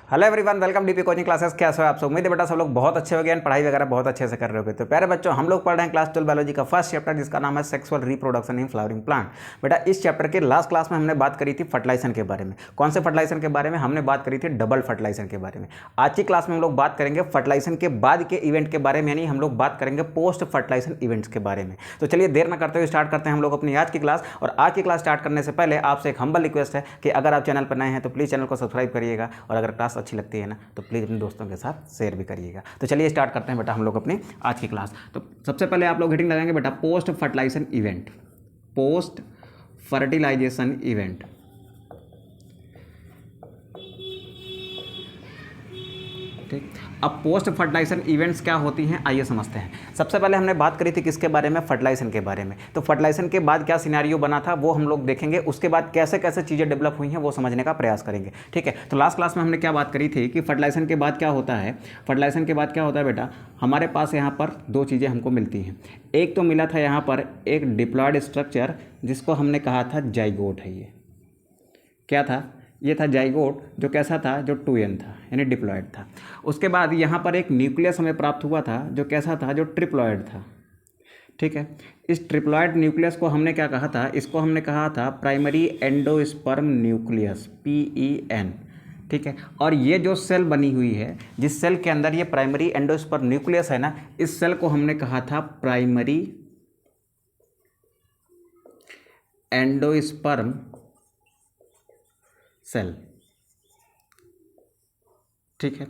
Hello everyone, welcome DP coaching classes. कैसे हो आप सब? उम्मीद है बेटा सब लोग बहुत अच्छे हो गए, पढ़ाई वगैरह बहुत अच्छे से कर रहे होगे। तो प्यारे बच्चों, हम लोग पढ़ रहे हैं क्लास 12 बायोलॉजी का फर्स्ट चैप्टर, जिसका नाम है sexual reproduction in flowering plant. बेटा इस चैप्टर के लास्ट क्लास में हमने बात करी थी फर्टिलाइजेशन के बारे में। कौन से फर्टिलाइजेशन के बारे में? हमने बात करी थी डबल फर्टिलाइजेशन के बारे में। आज की क्लास में हम लोग बात करेंगे फर्टिलाइजेशन के बाद के इवेंट के बारे में, यानी हम लोग बात करेंगे पोस्ट फर्टिलाइजेशन इवेंट्स के बारे में। तो चलिए देर न करते हुए स्टार्ट करते हैं हम लोग अपनी आज की क्लास। और आज की क्लास स्टार्ट करने से पहले आपसे एक हम्बल रिक्वेस्ट है कि अगर आप चैनल पर नए हैं तो प्लीज़ चैनल को सब्सक्राइब करिएगा, और अगर क्लास अच्छी लगती है ना तो प्लीज़ अपने दोस्तों के साथ शेयर भी करिएगा। तो चलिए स्टार्ट करते हैं बेटा हम लोग अपनी आज की क्लास। तो सबसे पहले आप लोग हेडिंग लगाएंगे बेटा post fertilisation event. Post fertilisation event, ठीक। अब पोस्ट फर्टिलाइजेशन इवेंट्स क्या होती हैं, आइए समझते हैं। सबसे पहले हमने बात करी थी किसके बारे में? फर्टिलाइजेशन के बारे में। तो फर्टिलाइजेशन के बाद क्या सिनेरियो बना था वो हम लोग देखेंगे। उसके बाद कैसे कैसे चीज़ें डेवलप हुई हैं वो समझने का प्रयास करेंगे, ठीक है। तो लास्ट क्लास में हमने क्या बात करी थी कि फर्टिलाइजेशन के बाद क्या होता है। फर्टिलाइजेशन के बाद क्या होता है बेटा, हमारे पास यहाँ पर दो चीज़ें हमको मिलती हैं। एक तो मिला था यहाँ पर एक डिप्लॉयड स्ट्रक्चर, जिसको हमने कहा था जाइगोट है। ये क्या था? ये था जाइगोट, जो कैसा था? जो 2n था, यानी डिप्लॉयड था। उसके बाद यहाँ पर एक न्यूक्लियस हमें प्राप्त हुआ था, जो कैसा था? जो ट्रिप्लॉयड था, ठीक है। इस ट्रिप्लॉयड न्यूक्लियस को हमने क्या कहा था? इसको हमने कहा था प्राइमरी एंडोस्पर्म न्यूक्लियस, PEN, ठीक है। और ये जो सेल बनी हुई है, जिस सेल के अंदर ये प्राइमरी एंडोस्पर्म न्यूक्लियस है ना, इस सेल को हमने कहा था प्राइमरी एंडोस्पर्म सेल, ठीक है।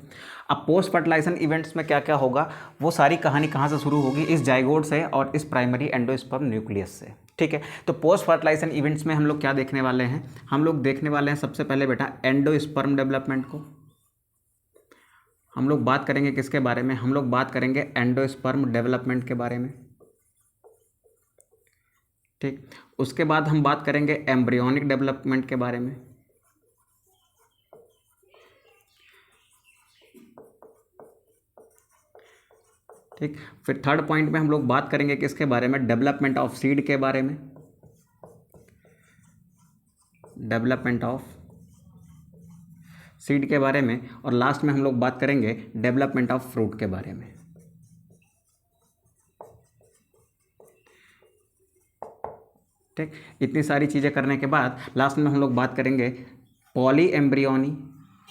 अब पोस्ट फर्टिलाइजेशन इवेंट्स में क्या क्या होगा, वो सारी कहानी कहाँ से शुरू होगी? इस जाइगोट से और इस प्राइमरी एंडोस्पर्म न्यूक्लियस से, ठीक है। तो पोस्ट फर्टिलाइजेशन इवेंट्स में हम लोग क्या देखने वाले हैं? हम लोग देखने वाले हैं सबसे पहले बेटा एंडोस्पर्म डेवलपमेंट को। हम लोग बात करेंगे किसके बारे में? हम लोग बात करेंगे एंडोस्पर्म डेवलपमेंट के बारे में, ठीक। उसके बाद हम बात करेंगे एम्ब्रियोनिक डेवलपमेंट के बारे में, ठीक। फिर थर्ड पॉइंट में हम लोग बात करेंगे किसके बारे में? डेवलपमेंट ऑफ सीड के बारे में, डेवलपमेंट ऑफ सीड के बारे में। और लास्ट में हम लोग बात करेंगे डेवलपमेंट ऑफ फ्रूट के बारे में, ठीक। इतनी सारी चीज़ें करने के बाद लास्ट में हम लोग बात करेंगे पॉली एम्ब्रियोनी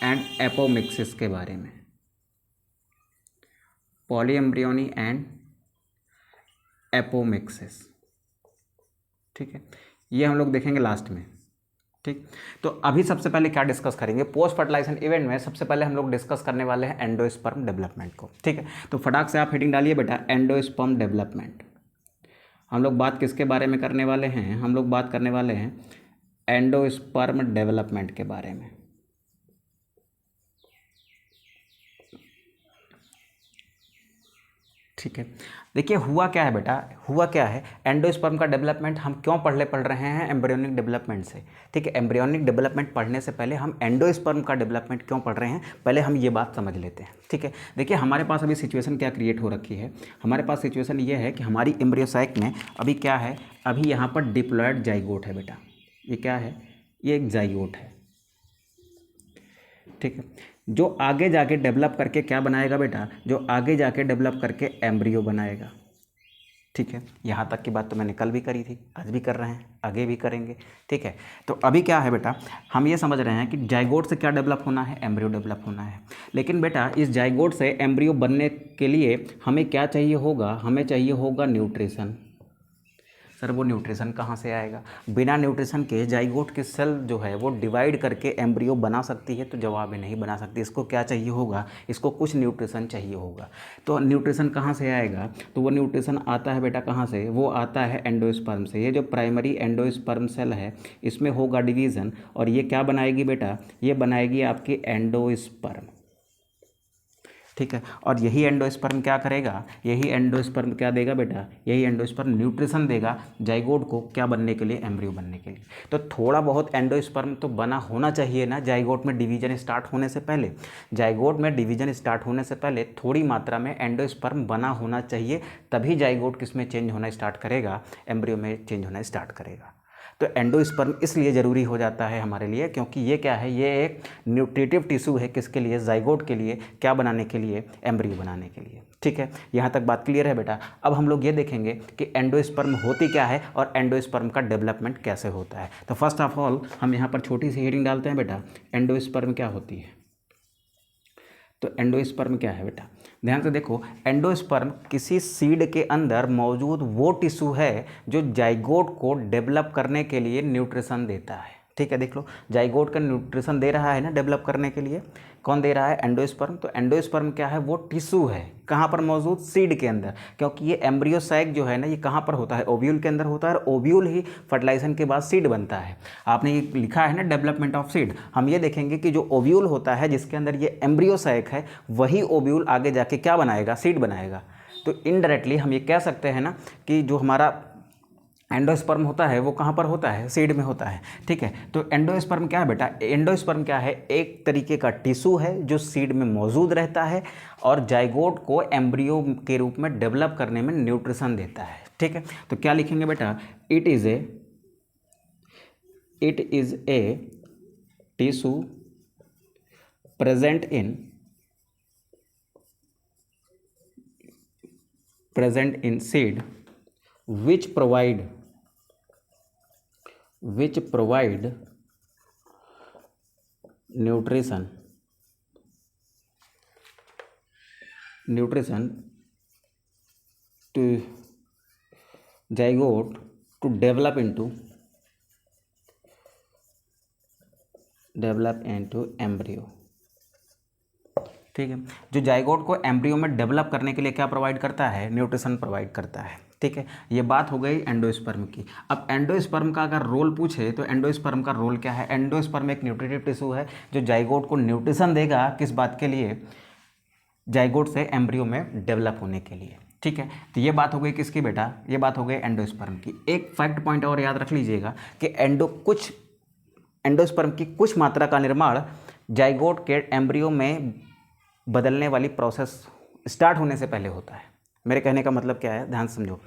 एंड एपोमिक्सिस के बारे में, पॉली एम्ब्रियोनी एंड एपोमिक्सिस, ठीक है। ये हम लोग देखेंगे लास्ट में, ठीक। तो अभी सबसे पहले क्या डिस्कस करेंगे? पोस्ट फर्टिलाइजेशन इवेंट में सबसे पहले हम लोग डिस्कस करने वाले हैं एंडोस्पर्म डेवलपमेंट को, ठीक है। तो फटाक से आप हेडिंग डालिए बेटा एंडोस्पर्म डेवलपमेंट। हम लोग बात किसके बारे में करने वाले हैं? हम लोग बात करने वाले हैं एंडोस्पर्म डेवलपमेंट के बारे में, ठीक है। देखिए हुआ क्या है बेटा, हुआ क्या है, एंडोस्पर्म का डेवलपमेंट हम क्यों पढ़ रहे हैं? एम्ब्रियोनिक डेवलपमेंट से, ठीक है। एम्ब्रियोनिक डेवलपमेंट पढ़ने से पहले हम एंडोस्पर्म का डेवलपमेंट क्यों पढ़ रहे हैं, पहले हम ये बात समझ लेते हैं, ठीक है। देखिए हमारे पास अभी सिचुएशन क्या क्रिएट हो रखी है। हमारे पास सिचुएशन ये है कि हमारी एम्ब्रियो साइक में अभी क्या है, अभी यहाँ पर डिप्लॉयड जाइगोट है बेटा। ये क्या है? ये एक जाइगोट है, ठीक है। जो आगे जाके डेवलप करके क्या बनाएगा बेटा? जो आगे जाके डेवलप करके एम्ब्रियो बनाएगा, ठीक है। यहाँ तक की बात तो मैंने कल भी करी थी, आज भी कर रहे हैं, आगे भी करेंगे, ठीक है। तो अभी क्या है बेटा, हम ये समझ रहे हैं कि जाइगोट से क्या डेवलप होना है? एम्ब्रियो डेवलप होना है। लेकिन बेटा इस जाइगोट से एम्ब्रियो बनने के लिए हमें क्या चाहिए होगा? हमें चाहिए होगा न्यूट्रिशन। सर वो न्यूट्रिशन कहाँ से आएगा? बिना न्यूट्रिशन के जाइगोट की सेल जो है वो डिवाइड करके एम्ब्रियो बना सकती है? तो जवाब है नहीं बना सकती। इसको क्या चाहिए होगा? इसको कुछ न्यूट्रिशन चाहिए होगा। तो न्यूट्रिशन कहाँ से आएगा? तो वो न्यूट्रिशन आता है बेटा कहाँ से? वो आता है एंडोस्पर्म से। ये जो प्राइमरी एंडोस्पर्म सेल है इसमें होगा डिवीज़न, और ये क्या बनाएगी बेटा? ये बनाएगी आपकी एंडोस्पर्म, ठीक है। और यही एंडोस्पर्म क्या करेगा? यही एंडोस्पर्म क्या देगा बेटा? यही एंडोस्पर्म न्यूट्रिशन देगा जाइगोट को, क्या बनने के लिए? एम्ब्रियो बनने के लिए। तो थोड़ा बहुत एंडोस्पर्म तो बना होना चाहिए ना जाइगोट में डिवीजन स्टार्ट होने से पहले। जाइगोट में डिवीजन स्टार्ट होने से पहले थोड़ी मात्रा में एंडोस्पर्म बना होना चाहिए, तभी जाइगोट किस में चेंज होना स्टार्ट करेगा? एम्ब्रियो में चेंज होना स्टार्ट करेगा। तो एंडोस्पर्म इसलिए ज़रूरी हो जाता है हमारे लिए क्योंकि ये क्या है, ये एक न्यूट्रिटिव टिश्यू है किसके लिए, जाइगोट के लिए, क्या बनाने के लिए, एम्ब्रियो बनाने के लिए। ठीक है, यहाँ तक बात क्लियर है बेटा। अब हम लोग ये देखेंगे कि एंडोस्पर्म होती क्या है और एंडोस्पर्म का डेवलपमेंट कैसे होता है। तो फर्स्ट ऑफ ऑल हम यहाँ पर छोटी सी हेडिंग डालते हैं बेटा, एंडोस्पर्म क्या होती है। तो एंडोस्पर्म क्या है बेटा, ध्यान से देखो, एंडोस्पर्म किसी सीड के अंदर मौजूद वो टिश्यू है जो जाइगोट को डेवलप करने के लिए न्यूट्रिशन देता है। ठीक है, देख लो, जाइगोट का न्यूट्रिशन दे रहा है ना डेवलप करने के लिए, कौन दे रहा है, एंडोस्पर्म। तो एंडोस्पर्म क्या है, वो टिश्यू है कहाँ पर मौजूद, सीड के अंदर, क्योंकि ये एम्ब्रियो साइक जो है ना, ये कहाँ पर होता है, ओव्यूल के अंदर होता है, और ओव्यूल ही फर्टिलाइजेशन के बाद सीड बनता है। आपने ये लिखा है ना डेवलपमेंट ऑफ सीड, हम ये देखेंगे कि जो ओव्यूल होता है जिसके अंदर ये एम्ब्रियो साइक है, वही ओव्यूल आगे जाके क्या बनाएगा, सीड बनाएगा। तो इनडायरेक्टली हम ये कह सकते हैं ना कि जो हमारा एंडोस्पर्म होता है वो कहाँ पर होता है, सीड में होता है। ठीक है, तो एंडोस्पर्म क्या है बेटा, एंडोस्पर्म क्या है, एक तरीके का टिश्यू है जो सीड में मौजूद रहता है और जाइगोट को एम्ब्रियो के रूप में डेवलप करने में न्यूट्रिशन देता है। ठीक है, तो क्या लिखेंगे बेटा, it is a tissue present in seed which provide nutrition to zygote to develop into embryo। ठीक है, जो जाइगोट को एम्ब्रियो में डेवलप करने के लिए क्या प्रोवाइड करता है, न्यूट्रिशन प्रोवाइड करता है। ठीक है, ये बात हो गई एंडोस्पर्म की। अब एंडोस्पर्म का अगर रोल पूछे तो एंडोस्पर्म का रोल क्या है, एंडोस्पर्म एक न्यूट्रिटिव टिश्यू है जो जाइगोट को न्यूट्रिशन देगा, किस बात के लिए, जाइगोट से एम्ब्रियो में डेवलप होने के लिए। ठीक है, तो ये बात हो गई किसकी बेटा, ये बात हो गई एंडोस्पर्म की। एक फैक्ट पॉइंट और याद रख लीजिएगा कि एंडोस्पर्म की कुछ मात्रा का निर्माण जाइगोट के एम्ब्रियो में बदलने वाली प्रोसेस स्टार्ट होने से पहले होता है। मेरे कहने का मतलब क्या है, ध्यान समझो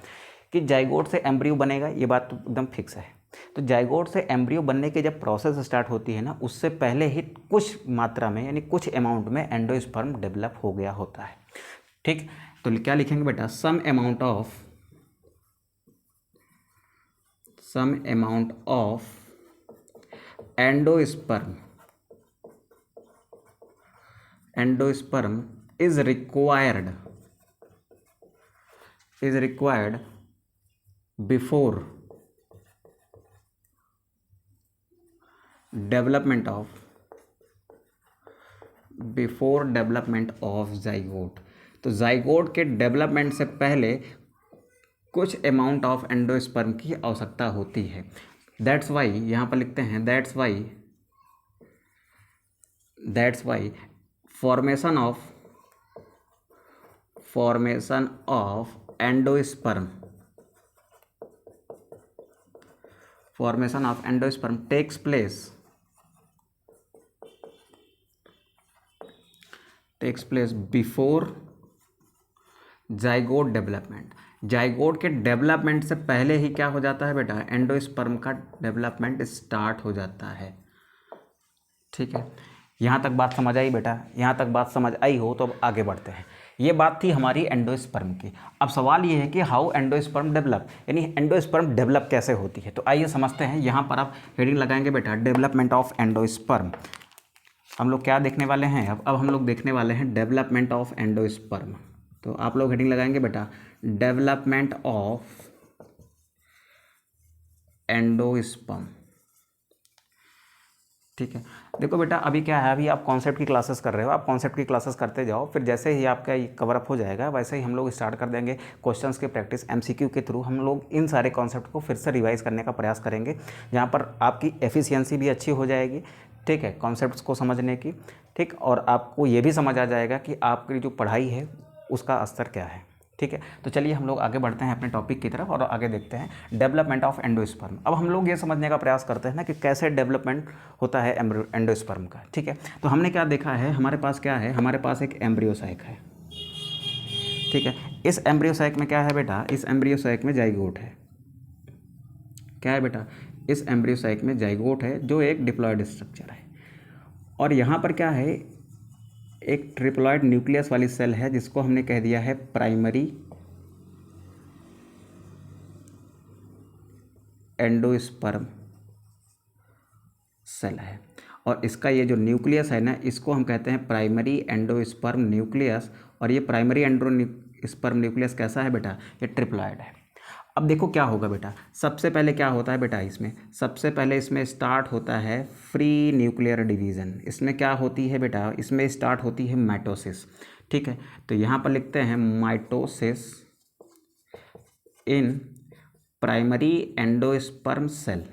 कि जाइगोट से एम्ब्रियो बनेगा, ये बात तो एकदम फिक्स है। तो जाइगोट से एम्ब्रियो बनने की जब प्रोसेस स्टार्ट होती है ना, उससे पहले ही कुछ मात्रा में यानी कुछ अमाउंट में एंडोस्पर्म डेवलप हो गया होता है। ठीक, तो क्या लिखेंगे बेटा, some amount of endosperm is required before development of zygote। तो जाइगोट के डेवलपमेंट से पहले कुछ अमाउंट ऑफ एंडोस्पर्म की आवश्यकता होती है। दैट्स वाई, यहाँ पर लिखते हैं that's why formation of endosperm takes place before zygote development. Zygote के डेवलपमेंट से पहले ही क्या हो जाता है बेटा, एंडोस्पर्म का डेवलपमेंट स्टार्ट हो जाता है। ठीक है, यहाँ तक बात समझ आई बेटा, यहाँ तक बात समझ आई हो तो अब आगे बढ़ते हैं। ये बात थी हमारी एंडोस्पर्म की। अब सवाल ये है कि हाउ एंडोस्पर्म डेवलप, यानी एंडोस्पर्म डेवलप कैसे होती है। तो आइए समझते हैं। यहाँ पर आप हेडिंग लगाएंगे बेटा, डेवलपमेंट ऑफ एंडोस्पर्म। हम लोग क्या देखने वाले हैं, अब हम लोग देखने वाले हैं डेवलपमेंट ऑफ एंडोस्पर्म। तो आप लोग हेडिंग लगाएंगे बेटा, डेवलपमेंट ऑफ एंडोस्पर्म। ठीक है, देखो बेटा अभी क्या है, अभी आप कॉन्सेप्ट की क्लासेस कर रहे हो, आप कॉन्सेप्ट की क्लासेस करते जाओ, फिर जैसे ही आपका ये कवर अप हो जाएगा वैसे ही हम लोग स्टार्ट कर देंगे क्वेश्चंस की प्रैक्टिस। एमसीक्यू के थ्रू हम लोग इन सारे कॉन्सेप्ट को फिर से रिवाइज करने का प्रयास करेंगे, जहाँ पर आपकी एफिशिएंसी भी अच्छी हो जाएगी। ठीक है, कॉन्सेप्ट्स को समझने की। ठीक, और आपको ये भी समझ आ जाएगा कि आपकी जो पढ़ाई है उसका स्तर क्या है। ठीक है, तो चलिए हम लोग आगे बढ़ते हैं अपने टॉपिक की तरफ और आगे देखते हैं डेवलपमेंट ऑफ एंडोस्पर्म। अब हम लोग ये समझने का प्रयास करते हैं ना कि कैसे डेवलपमेंट होता है एंडोस्पर्म का। ठीक है, तो हमने क्या देखा है, हमारे पास क्या है, हमारे पास एक एम्ब्रियो साइक है। ठीक है, इस एम्ब्रियो साइक में क्या है बेटा, इस एम्ब्रियो साइक में जाइगोट है। क्या है बेटा, इस एम्ब्रियो साइक में जाइगोट है जो एक डिप्लॉयड स्ट्रक्चर है, और यहाँ पर क्या है, एक ट्रिप्लॉयड न्यूक्लियस वाली सेल है जिसको हमने कह दिया है प्राइमरी एंडोस्पर्म सेल है, और इसका ये जो न्यूक्लियस है ना, इसको हम कहते हैं प्राइमरी एंडोस्पर्म न्यूक्लियस, और ये प्राइमरी एंडोस्पर्म न्यूक्लियस कैसा है बेटा, ये ट्रिप्लॉयड है। अब देखो क्या होगा बेटा, सबसे पहले क्या होता है बेटा, इसमें सबसे पहले इसमें स्टार्ट होता है फ्री न्यूक्लियर डिवीज़न। इसमें क्या होती है बेटा, इसमें स्टार्ट होती है माइटोसिस। ठीक है, तो यहाँ पर लिखते हैं mitosis in primary endosperm cell.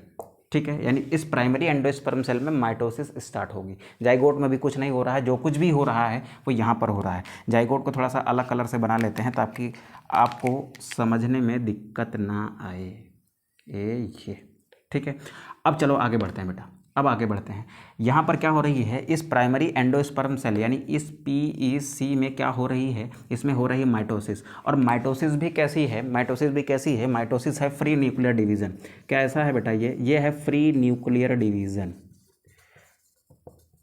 ठीक है, यानी इस प्राइमरी एंडोस्पर्म सेल में माइटोसिस स्टार्ट होगी। जाइगोट में भी कुछ नहीं हो रहा है, जो कुछ भी हो रहा है वो यहाँ पर हो रहा है। जाइगोट को थोड़ा सा अलग कलर से बना लेते हैं ताकि आपको समझने में दिक्कत ना आए। ये ठीक है, अब चलो आगे बढ़ते हैं बेटा, अब आगे बढ़ते हैं। यहाँ पर क्या हो रही है, इस प्राइमरी एंडोस्पर्म सेल यानी इस PEC में क्या हो रही है, इसमें हो रही है माइटोसिस। और माइटोसिस भी कैसी है, माइटोसिस भी कैसी है, माइटोसिस है फ्री न्यूक्लियर डिवीज़न। क्या ऐसा है बेटा, ये है फ्री न्यूक्लियर डिवीज़न।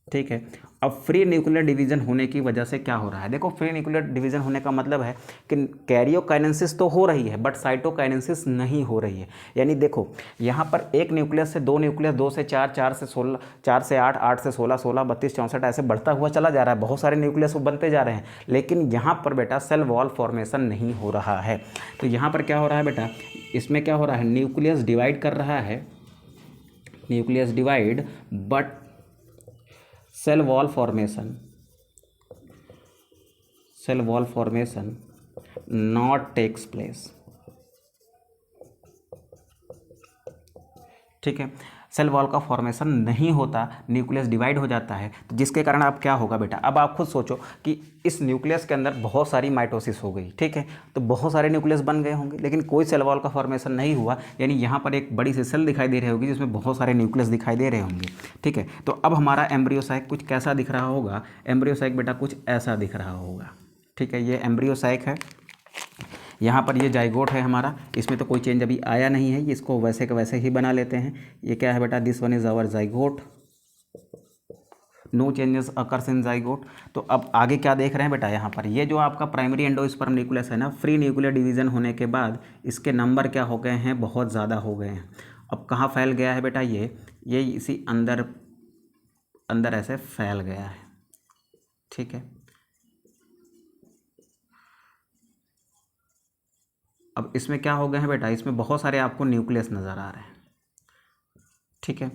ठीक है, अब फ्री न्यूक्लियर डिवीज़न होने की वजह से क्या हो रहा है, देखो फ्री न्यूक्लियर डिवीज़न होने का मतलब है कि कैरियोकाइनेसिस तो हो रही है बट साइटोकाइनेसिस नहीं हो रही है। यानी देखो यहाँ पर एक न्यूक्लियस से दो न्यूक्लियस, 2 से 4, 4 से 16, 4 से 8, 8 से 16, 16, 32, 64 ऐसे बढ़ता हुआ चला जा रहा है। बहुत सारे न्यूक्लियस बनते जा रहे हैं, लेकिन यहाँ पर बेटा सेल वॉल फॉर्मेशन नहीं हो रहा है। तो यहाँ पर क्या हो रहा है बेटा, इसमें क्या हो रहा है, न्यूक्लियस डिवाइड कर रहा है, nucleus divide, but cell wall formation not takes place. ठीक है, सेल वॉल का फॉर्मेशन नहीं होता, न्यूक्लियस डिवाइड हो जाता है, तो जिसके कारण अब क्या होगा बेटा, अब आप खुद सोचो कि इस न्यूक्लियस के अंदर बहुत सारी माइटोसिस हो गई। ठीक है, तो बहुत सारे न्यूक्लियस बन गए होंगे लेकिन कोई सेल वॉल का फॉर्मेशन नहीं हुआ, यानी यहाँ पर एक बड़ी सी सेल दिखाई दे रही होगी जिसमें बहुत सारे न्यूक्लियस दिखाई दे रहे होंगे। ठीक है, तो अब हमारा एम्ब्रियो साइक कुछ कैसा दिख रहा होगा, एम्ब्रियो साइक बेटा कुछ ऐसा दिख रहा होगा। ठीक है, ये एम्ब्रियो साइक है, यहाँ पर ये जाइगोट है हमारा, इसमें तो कोई चेंज अभी आया नहीं है, इसको वैसे के वैसे ही बना लेते हैं। ये क्या है बेटा, this one is our zygote, no changes occurs in zygote. तो अब आगे क्या देख रहे हैं बेटा, यहाँ पर ये जो आपका प्राइमरी एंडोस्पर्म न्यूक्लियस है ना, फ्री न्यूक्लियर डिवीज़न होने के बाद इसके नंबर क्या हो गए हैं, बहुत ज़्यादा हो गए हैं। अब कहाँ फैल गया है बेटा, ये इसी अंदर अंदर ऐसे फैल गया है। ठीक है, अब इसमें क्या हो गए हैं बेटा, इसमें बहुत सारे आपको न्यूक्लियस नज़र आ रहे हैं। ठीक है,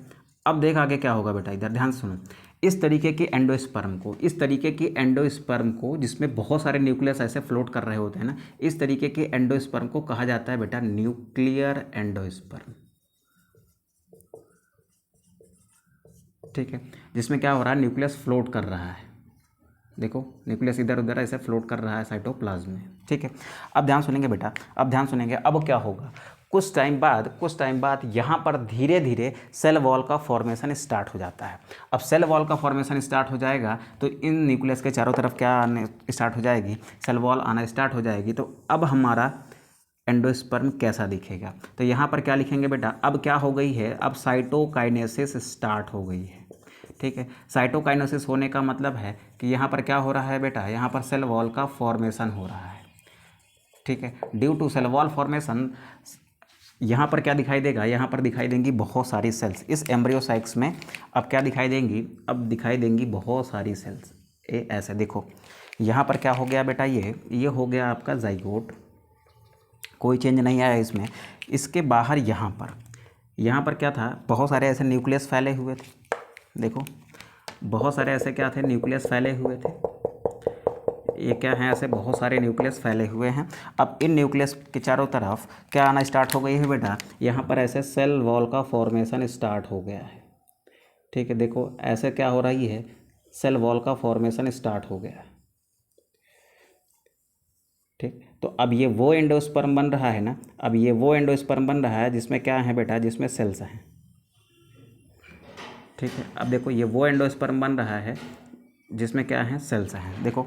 अब देख आगे क्या होगा बेटा, इधर ध्यान सुनो। इस तरीके की एंडोस्पर्म को जिसमें बहुत सारे न्यूक्लियस ऐसे फ्लोट कर रहे होते हैं ना, इस तरीके के एंडोस्पर्म को कहा जाता है बेटा न्यूक्लियर एंडोस्पर्म। ठीक है, जिसमें क्या हो रहा है, न्यूक्लियस फ्लोट कर रहा है, देखो न्यूक्लियस इधर उधर ऐसे फ्लोट कर रहा है साइटोप्लाज्म में। ठीक है, अब ध्यान सुनेंगे बेटा, अब ध्यान सुनेंगे। अब क्या होगा, कुछ टाइम बाद यहाँ पर धीरे धीरे सेल वॉल का फॉर्मेशन स्टार्ट हो जाता है। अब सेल वॉल का फॉर्मेशन स्टार्ट हो जाएगा तो इन न्यूक्लियस के चारों तरफ क्या आने स्टार्ट हो जाएगी, सेल वॉल आना स्टार्ट हो जाएगी। तो अब हमारा एंडोस्पर्म कैसा दिखेगा, तो यहाँ पर क्या लिखेंगे बेटा, अब क्या हो गई है, अब साइटोकाइनेसिस स्टार्ट हो गई है। ठीक है, साइटोकाइनेसिस होने का मतलब है कि यहाँ पर क्या हो रहा है बेटा, यहाँ पर सेल वॉल का फॉर्मेशन हो रहा है। ठीक है, due to cell wall formation यहाँ पर क्या दिखाई देगा, यहाँ पर दिखाई देंगी बहुत सारी सेल्स इस एम्ब्रियो साइक्स में। अब क्या दिखाई देंगी, अब दिखाई देंगी बहुत सारी सेल्स ऐसे। देखो यहाँ पर क्या हो गया बेटा, ये हो गया आपका जाइगोट, कोई चेंज नहीं आया इसमें। इसके बाहर यहाँ पर क्या था, बहुत सारे ऐसे न्यूक्लियस फैले हुए थे। देखो बहुत सारे ऐसे क्या थे, न्यूक्लियस फैले हुए थे। ये क्या है, ऐसे बहुत सारे न्यूक्लियस फैले हुए हैं। अब इन न्यूक्लियस के चारों तरफ क्या आना स्टार्ट हो गई है बेटा, यहाँ पर ऐसे सेल वॉल का फॉर्मेशन स्टार्ट हो गया है। ठीक है, देखो ऐसे क्या हो रही है, सेल वॉल का फॉर्मेशन स्टार्ट हो गया है। ठीक, तो अब ये वो एंडोस्पर्म बन रहा है ना, अब ये वो एंडोस्पर्म बन रहा है जिसमें क्या है बेटा, जिसमें सेल्स हैं। ठीक है, अब देखो ये वो एंडोस्पर्म बन रहा है जिसमें क्या है, सेल्स हैं। देखो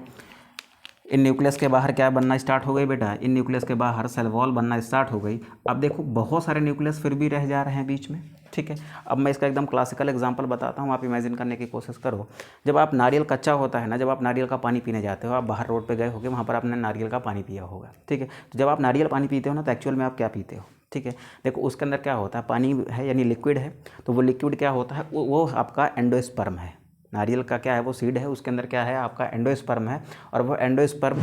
इन न्यूक्लियस के बाहर क्या बनना स्टार्ट हो गई बेटा, इन न्यूक्लियस के बाहर सेल वॉल बनना स्टार्ट हो गई। अब देखो बहुत सारे न्यूक्लियस फिर भी रह जा रहे हैं बीच में, ठीक है। अब मैं इसका एकदम क्लासिकल एग्जांपल बताता हूँ, आप इमेजिन करने की कोशिश करो। जब आप नारियल कच्चा होता है ना, जब आप नारियल का पानी पीने जाते हो, आप बाहर रोड पे गए होगे, वहाँ पर आपने नारियल का पानी पिया होगा, ठीक है। तो जब आप नारियल पानी पीते हो ना, तो एक्चुअल में आप क्या पीते हो, ठीक है। देखो उसके अंदर क्या होता है, पानी है यानी लिक्विड है, तो वो लिक्विड क्या होता है, वो आपका एंडोस्पर्म है। नारियल का क्या है, वो सीड है, उसके अंदर क्या है, आपका एंडोस्पर्म है। और वो एंडोस्पर्म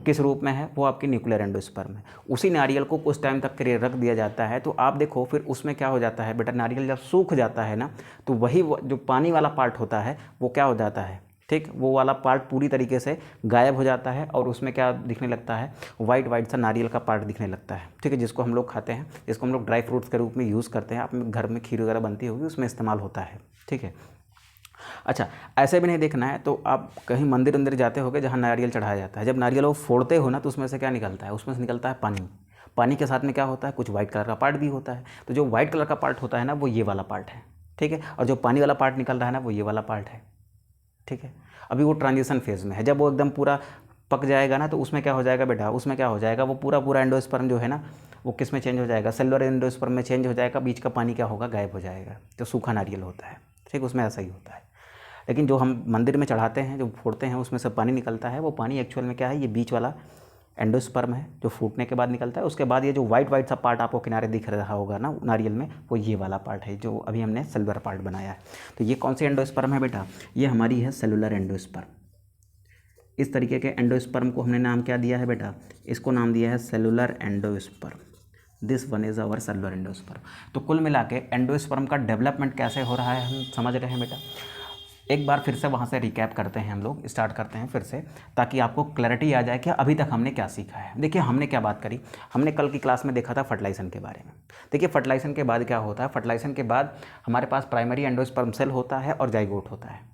किस रूप में है, वो आपकी न्यूक्लियर एंडोस्पर्म है। उसी नारियल को कुछ टाइम तक के लिए रख दिया जाता है, तो आप देखो फिर उसमें क्या हो जाता है बेटा, नारियल जब सूख जाता है ना, तो वही जो पानी वाला पार्ट होता है वो क्या हो जाता है, ठीक, वो वाला पार्ट पूरी तरीके से गायब हो जाता है और उसमें क्या दिखने लगता है, वाइट वाइट सा नारियल का पार्ट दिखने लगता है, ठीक है, जिसको हम लोग खाते हैं, जिसको हम लोग ड्राई फ्रूट्स के रूप में यूज़ करते हैं। आप घर में खीर वगैरह बनती होगी, उसमें इस्तेमाल होता है, ठीक है। अच्छा, ऐसे भी नहीं देखना है, तो आप कहीं मंदिर अंदर जाते होगे जहाँ नारियल चढ़ाया जाता है, जब नारियल वो फोड़ते हो ना, तो उसमें से क्या निकलता है, उसमें से निकलता है पानी। पानी के साथ में क्या होता है, कुछ वाइट कलर का पार्ट भी होता है। तो जो वाइट कलर का पार्ट होता है ना, वो ये वाला पार्ट है, ठीक है। और जो पानी वाला पार्ट निकल रहा है ना, वो ये वाला पार्ट है, ठीक है। अभी वो ट्रांजिशन फेज में है, जब वो एकदम पूरा पक जाएगा ना, तो उसमें क्या हो जाएगा बेटा, उसमें क्या हो जाएगा, वो पूरा पूरा एंडोस्पर्म जो है ना, वो किस में चेंज हो जाएगा, सेलुलर एंडोस्पर्म में चेंज हो जाएगा, बीच का पानी क्या होगा, गायब हो जाएगा। तो सूखा नारियल होता है, ठीक, उसमें ऐसा ही होता है। लेकिन जो हम मंदिर में चढ़ाते हैं, जो फोड़ते हैं, उसमें से पानी निकलता है, वो पानी एक्चुअल में क्या है, ये बीच वाला एंडोस्पर्म है, जो फूटने के बाद निकलता है। उसके बाद ये जो वाइट वाइट सा पार्ट आपको किनारे दिख रहा होगा ना नारियल में, वो ये वाला पार्ट है, जो अभी हमने सेलुलर पार्ट बनाया है। तो ये कौन सी एंडोस्पर्म है बेटा, ये हमारी है सेलुलर एंडोस्पर्म। इस तरीके के एंडोस्पर्म को हमने नाम क्या दिया है बेटा, इसको नाम दिया है cellular endosperm. This one is our cellular endosperm. तो कुल मिला के एंडोस्पर्म का डेवलपमेंट कैसे हो रहा है हम समझ रहे हैं बेटा। एक बार फिर से वहाँ से रिकैप करते हैं, हम लोग स्टार्ट करते हैं फिर से, ताकि आपको क्लैरिटी आ जाए कि अभी तक हमने क्या सीखा है। देखिए हमने क्या बात करी, हमने कल की क्लास में देखा था फर्टिलाइजेशन के बारे में। देखिए फर्टिलाइजेशन के बाद क्या होता है, फर्टिलाइजेशन के बाद हमारे पास प्राइमरी एंडोस्पर्म सेल होता है और जाइगोट होता है।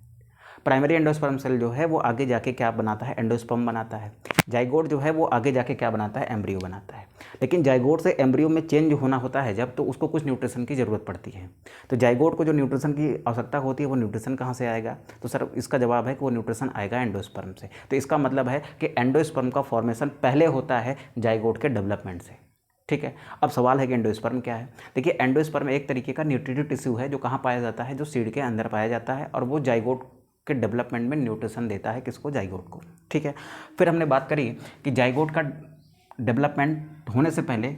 प्राइमरी एंडोस्पर्म सेल जो है वो आगे जाके क्या बनाता है, एंडोस्पर्म बनाता है। जाइगोट जो है वो आगे जाके क्या बनाता है, एम्ब्रियो बनाता है। लेकिन जाइगोट से एम्ब्रियो में चेंज होना होता है जब, तो उसको कुछ न्यूट्रिशन की ज़रूरत पड़ती है। तो जाइगोट को जो न्यूट्रिशन की आवश्यकता होती है, वो न्यूट्रिशन कहाँ से आएगा, तो सर इसका जवाब है कि वो न्यूट्रिशन आएगा एंडोस्पर्म से। तो इसका मतलब है कि एंडोस्पर्म का फॉर्मेशन पहले होता है जाइगोट के डेवलपमेंट से, ठीक है। अब सवाल है कि एंडोस्पर्म क्या है। देखिए एंडोस्पर्म एक तरीके का न्यूट्रिटिव टिश्यू है, जो कहाँ पाया जाता है, जो सीड के अंदर पाया जाता है, और वो जाइगोट के डेवलपमेंट में न्यूट्रिशन देता है, किसको, जाइगोट को, ठीक है। फिर हमने बात करी कि जाइगोट का डेवलपमेंट होने से पहले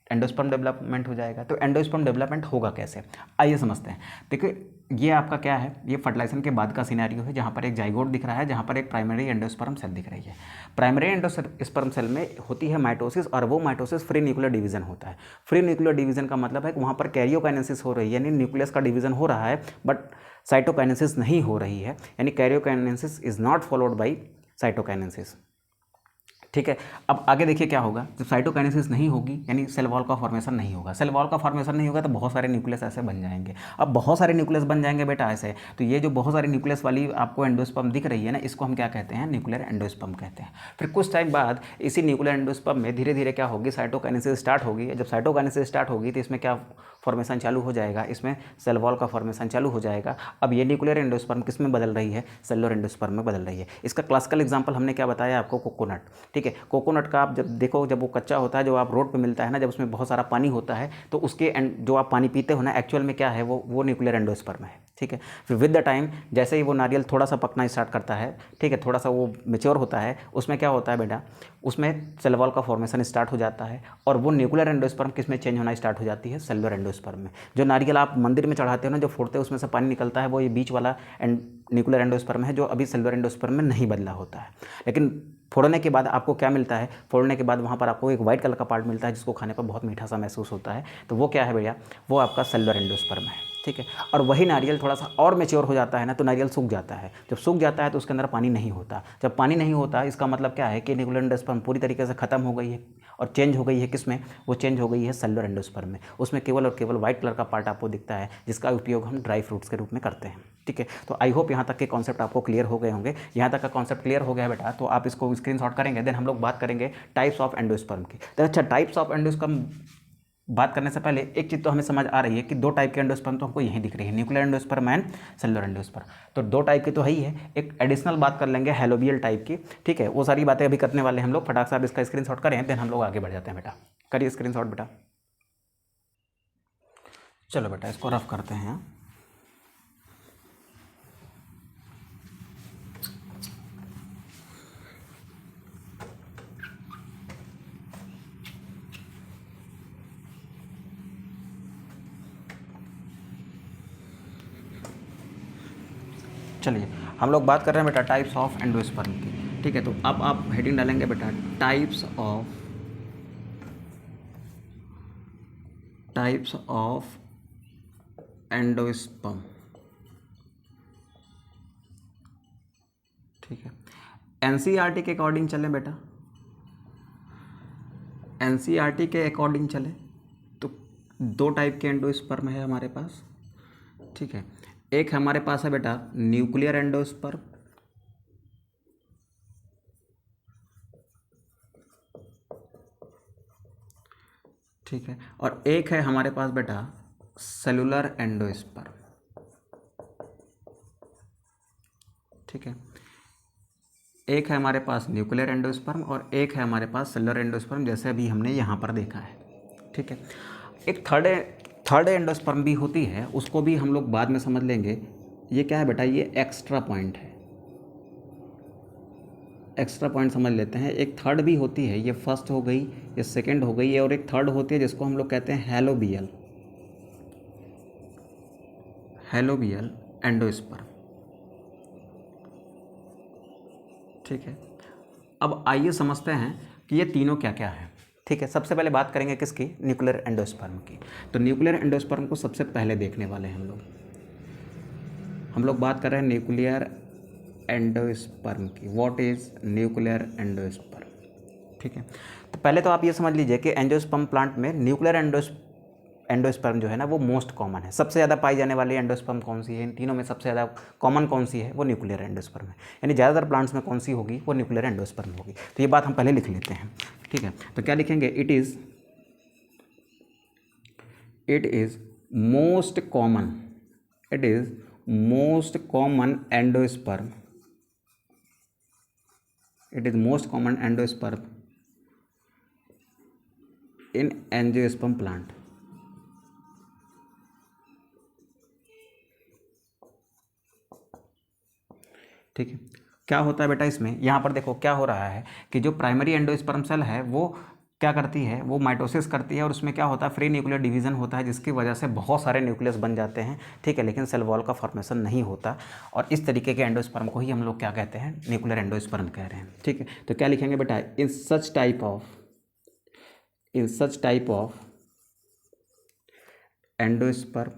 एंडोस्पर्म डेवलपमेंट हो जाएगा। तो एंडोस्पर्म डेवलपमेंट होगा कैसे, आइए समझते हैं। देखिए ये आपका क्या है, ये फर्टिलाइजेशन के बाद का सिनेरियो है, जहाँ पर एक जाइगोट दिख रहा है, जहाँ पर एक प्राइमरी एंडोस्पर्म सेल दिख रही है। प्राइमरी एंडोस्पर्म सेल में होती है माइटोसिस, और वो माइटोसिस फ्री न्यूक्लियर डिवीजन होता है। फ्री न्यूक्लियर डिवीजन का मतलब है कि वहाँ पर कैरियोकाइनेसिस हो रही है, यानी न्यूक्लियस का डिवीजन हो रहा है, बट साइटोकाइनेसिस नहीं हो रही है, यानी karyokinesis is not followed by cytokinesis, ठीक है। अब आगे देखिए क्या होगा, जब साइटोकाइनेसिस नहीं होगी यानी सेल वॉल का फॉर्मेशन नहीं होगा। सेल वॉल का फॉर्मेशन नहीं होगा तो बहुत सारे न्यूक्लियस ऐसे बन जाएंगे। अब बहुत सारे न्यूक्लियस बन जाएंगे बेटा ऐसे, तो ये जो बहुत सारे न्यूक्लियस वाली आपको एंडोस्पर्म दिख रही है ना, इसको हम क्या कहते हैं, न्यूक्लियर एंडोस्पर्म कहते हैं। फिर कुछ टाइम बाद इसी न्यूक्लियर एंडोस्पर्म में धीरे धीरे क्या होगी, साइटोकाइनेसिस स्टार्ट होगी। जब साइटोकाइनेसिस स्टार्ट होगी तो इसमें क्या फॉर्मेशन चालू हो जाएगा, इसमें सेल वॉल का फॉर्मेशन चालू हो जाएगा। अब ये न्यूक्लियर एंडोस्पर्म किस में बदल रही है, सेलुलर एंडोस्पर्म में बदल रही है। इसका क्लासिकल एग्जांपल हमने क्या बताया आपको, कोकोनट, ठीक है। कोकोनट का आप जब देखो, जब वो कच्चा होता है, जो आप रोड पे मिलता है ना, जब उसमें बहुत सारा पानी होता है, तो उसके जो आप पानी पीते हो ना, एक्चुअल में क्या है, वो न्यूक्लियर एंडोस्पर्म है, ठीक है। फिर विद द टाइम जैसे ही वो नारियल थोड़ा सा पकना स्टार्ट करता है, ठीक है, थोड़ा सा वो मेच्योर होता है, उसमें क्या होता है बेटा, उसमें सेल वॉल का फॉर्मेशन स्टार्ट हो जाता है, और वो न्यूक्लियर एंडोस्पर्म किस में चेंज होना स्टार्ट हो जाती है, सेलुलर एंडोस्पर्म में। जो नारियल आप मंदिर में चढ़ाते हो ना, जो फोड़ते हो, उसमें से पानी निकलता है, वो ये बीच वाला न्यूक्लियर एंडोस्पर्म है, जो अभी सेलुलर एंडोस्पर्म में नहीं बदला होता है। लेकिन फोड़ने के बाद आपको क्या मिलता है, फोड़ने के बाद वहाँ पर आपको एक वाइट कलर का पार्ट मिलता है, जिसको खाने पर बहुत मीठा सा महसूस होता है। तो वो क्या है भैया, वो आपका सेलुलर एंडोस्पर्म है, ठीक है। और वही नारियल थोड़ा सा और मैच्योर हो जाता है ना, तो नारियल सूख जाता है। जब सूख जाता है तो उसके अंदर पानी नहीं होता। जब पानी नहीं होता, इसका मतलब क्या है कि न्यूक्लियर एंडोस्पर्म पूरी तरीके से खत्म हो गई है, और चेंज हो गई है किसमें, वो चेंज हो गई है सेलुलर एंडोस्पर्म में। उसमें केवल और केवल व्हाइट कलर का पार्ट आपको दिखता है, जिसका उपयोग हम ड्राई फ्रूट्स के रूप में करते हैं, ठीक है। तो आई होप यहाँ तक के कॉन्सेप्ट आपको क्लियर हो गए होंगे। यहाँ तक का कॉन्सेप्ट क्लियर हो गया है बेटा, तो आप इसको स्क्रीनशॉट करेंगे। देन हम लोग बात करेंगे टाइप्स ऑफ एंडोस्पर्म की। तो अच्छा, टाइप्स ऑफ एंडोस्पर्म बात करने से पहले एक चीज़ तो हमें समझ आ रही है कि दो टाइप के एंडोस्पर्म तो हमको यहीं दिख रही है, nuclear endosperm and cellular endosperm. तो दो टाइप की तो है ही है। एक एडिशनल बात कर लेंगे हैलोबियल टाइप की, ठीक है। वो सारी बातें अभी करने वाले हैं हम लोग। फटाक से आप इसका स्क्रीनशॉट करें, देन हम लोग आगे बढ़ जाते हैं बेटा। करिए स्क्रीनशॉट बेटा। चलो बेटा इसको रफ करते हैं। चलिए हम लोग बात कर रहे हैं बेटा टाइप्स ऑफ एंडोस्पर्म की। ठीक है, तो अब आप हेडिंग डालेंगे बेटा टाइप्स ऑफ एंडोस्पर्म। ठीक है, एनसीईआरटी के अकॉर्डिंग चलें बेटा, एनसीईआरटी के अकॉर्डिंग चले तो दो टाइप के एंडोस्पर्म है हमारे पास। ठीक है, एक हमारे पास है बेटा न्यूक्लियर एंडोस्पर्म, ठीक है, और एक है हमारे पास बेटा सेलुलर एंडोस्पर्म। ठीक है, एक है हमारे पास न्यूक्लियर एंडोस्पर्म और एक है हमारे पास सेलुलर एंडोस्पर्म, जैसे अभी हमने यहाँ पर देखा है। ठीक है, एक थर्ड एंडोस्पर्म भी होती है, उसको भी हम लोग बाद में समझ लेंगे। ये क्या है बेटा, ये एक्स्ट्रा पॉइंट है, एक्स्ट्रा पॉइंट समझ लेते हैं। एक थर्ड भी होती है, ये फर्स्ट हो गई, ये सेकंड हो गई, और एक थर्ड होती है जिसको हम लोग कहते हैं हेलोबियल एंडोस्पर्म। ठीक है, अब आइए समझते हैं कि ये तीनों क्या क्या है। ठीक है, सबसे पहले बात करेंगे किसकी, न्यूक्लियर एंडोस्पर्म की। तो न्यूक्लियर एंडोस्पर्म को सबसे पहले देखने वाले हैं हम लोग बात कर रहे हैं न्यूक्लियर एंडोस्पर्म की। What is nuclear endosperm? ठीक है, तो पहले तो आप ये समझ लीजिए कि एंजियोस्पर्म प्लांट में न्यूक्लियर एंडोस्पर्म जो है ना वो मोस्ट कॉमन है। सबसे ज़्यादा पाई जाने वाली एंडोस्पर्म कौन सी है, इन तीनों में सबसे ज़्यादा कॉमन कौन सी है, वो न्यूक्लियर एंडोस्पर्म है। यानी ज़्यादातर प्लांट्स में कौन सी होगी, वो न्यूक्लियर एंडोस्पर्म होगी। तो ये बात हम पहले लिख लेते हैं। ठीक है, तो क्या लिखेंगे, it is most common endosperm, it is most common endosperm in angiosperm plant। ठीक है, क्या होता है बेटा इसमें, यहाँ पर देखो क्या हो रहा है कि जो प्राइमरी एंडोस्पर्म सेल है वो क्या करती है, वो माइटोसिस करती है, और उसमें क्या होता है, फ्री न्यूक्लियर डिवीजन होता है, जिसकी वजह से बहुत सारे न्यूक्लियस बन जाते हैं। ठीक है, लेकिन सेल वॉल का फॉर्मेशन नहीं होता, और इस तरीके के एंडोस्पर्म को ही हम लोग क्या कहते हैं, न्यूक्लियर एंडोस्पर्म कह रहे हैं। ठीक है, तो क्या लिखेंगे बेटा, in such type of endosperm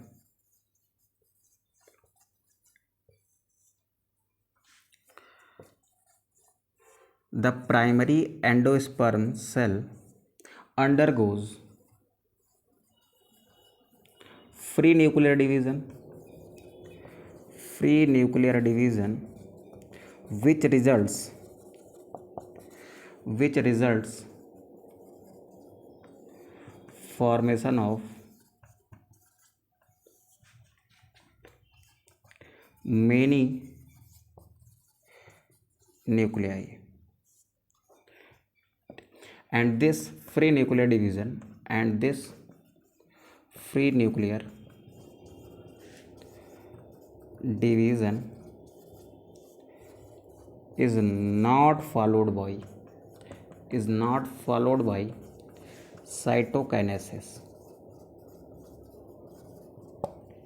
the primary endosperm cell undergoes free nuclear division which results formation of many nuclei, and this free nuclear division is not followed by cytokinesis।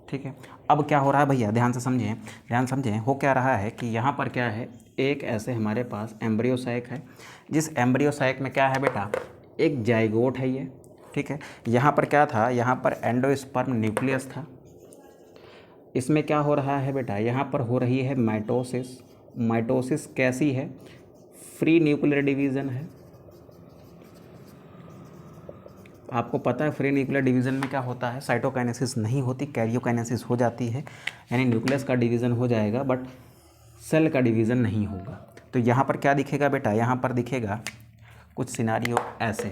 ठीक है, अब क्या हो रहा है भैया, ध्यान समझें, हो क्या रहा है कि यहाँ पर क्या है, एक ऐसे हमारे पास एम्ब्रियो साइक है, जिस एम्ब्रियो साइक में क्या है बेटा, एक जाइगोट है ये। ठीक है, यहाँ पर क्या था, यहाँ पर एंडोस्पर्म न्यूक्लियस था। इसमें क्या हो रहा है बेटा, यहाँ पर हो रही है माइटोसिस कैसी है, फ्री न्यूक्लियर डिवीज़न है। आपको पता है फ्री न्यूक्लियर डिवीज़न में क्या होता है, साइटोकाइनेसिस नहीं होती, कैरियोकाइनेसिस हो जाती है, यानी न्यूक्लियस का डिवीज़न हो जाएगा बट सेल का डिवीज़न नहीं होगा। तो यहाँ पर क्या दिखेगा बेटा, यहाँ पर दिखेगा कुछ सिनारियो ऐसे,